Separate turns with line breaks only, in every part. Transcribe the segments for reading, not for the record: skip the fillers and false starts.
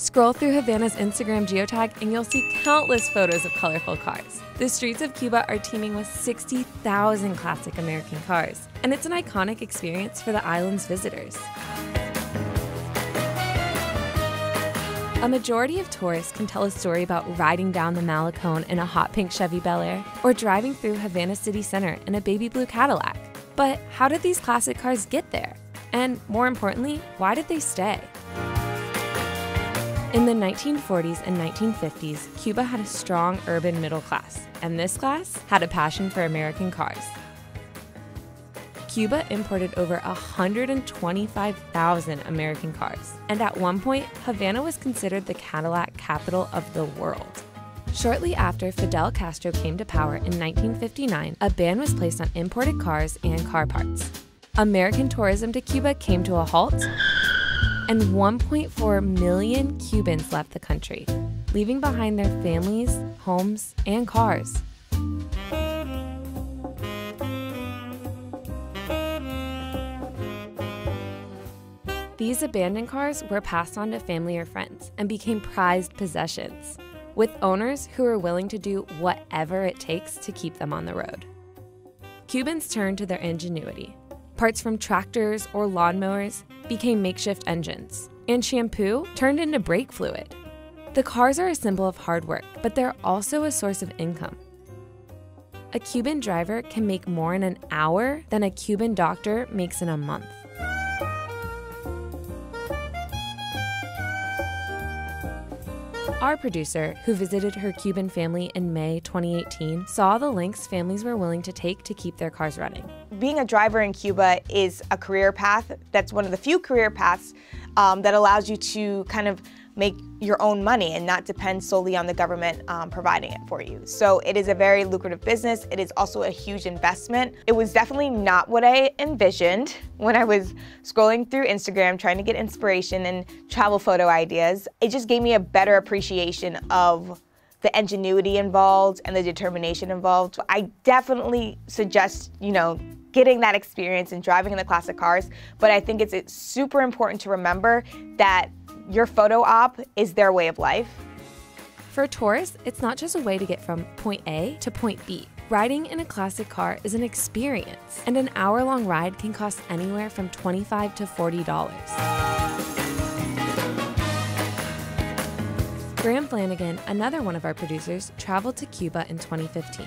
Scroll through Havana's Instagram geotag and you'll see countless photos of colorful cars. The streets of Cuba are teeming with 60,000 classic American cars, and it's an iconic experience for the island's visitors. A majority of tourists can tell a story about riding down the Malecón in a hot pink Chevy Bel Air or driving through Havana city center in a baby blue Cadillac. But how did these classic cars get there? And more importantly, why did they stay? In the 1940s and 1950s, Cuba had a strong urban middle class, and this class had a passion for American cars. Cuba imported over 125,000 American cars, and at one point, Havana was considered the Cadillac capital of the world. Shortly after Fidel Castro came to power in 1959, a ban was placed on imported cars and car parts. American tourism to Cuba came to a halt, and 1.4 million Cubans left the country, leaving behind their families, homes, and cars. These abandoned cars were passed on to family or friends and became prized possessions, with owners who were willing to do whatever it takes to keep them on the road. Cubans turned to their ingenuity. Parts from tractors or lawnmowers became makeshift engines, and shampoo turned into brake fluid. The cars are a symbol of hard work, but they're also a source of income. A Cuban driver can make more in an hour than a Cuban doctor makes in a month. Our producer, who visited her Cuban family in May 2018, saw the lengths families were willing to take to keep their cars running.
Being a driver in Cuba is a career path. That's one of the few career paths that allows you to kind of make your own money and not depend solely on the government providing it for you. So it is a very lucrative business. It is also a huge investment. It was definitely not what I envisioned when I was scrolling through Instagram trying to get inspiration and travel photo ideas. It just gave me a better appreciation of the ingenuity involved and the determination involved. I definitely suggest, getting that experience and driving in the classic cars, but I think it's super important to remember that your photo op is their way of life.
For tourists, it's not just a way to get from point A to point B. Riding in a classic car is an experience, and an hour-long ride can cost anywhere from $25 to $40. Graham Flanagan, another one of our producers, traveled to Cuba in 2015.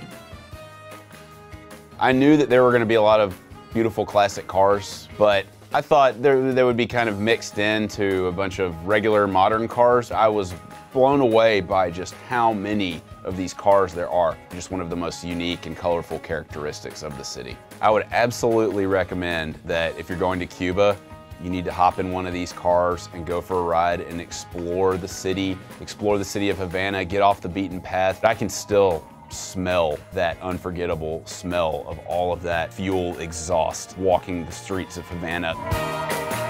I knew that there were going to be a lot of beautiful classic cars, but I thought they would be kind of mixed into a bunch of regular modern cars. I was blown away by just how many of these cars there are. Just one of the most unique and colorful characteristics of the city. I would absolutely recommend that if you're going to Cuba, you need to hop in one of these cars and go for a ride and explore the city of Havana, get off the beaten path. I can still smell that unforgettable smell of all of that fuel exhaust walking the streets of Havana.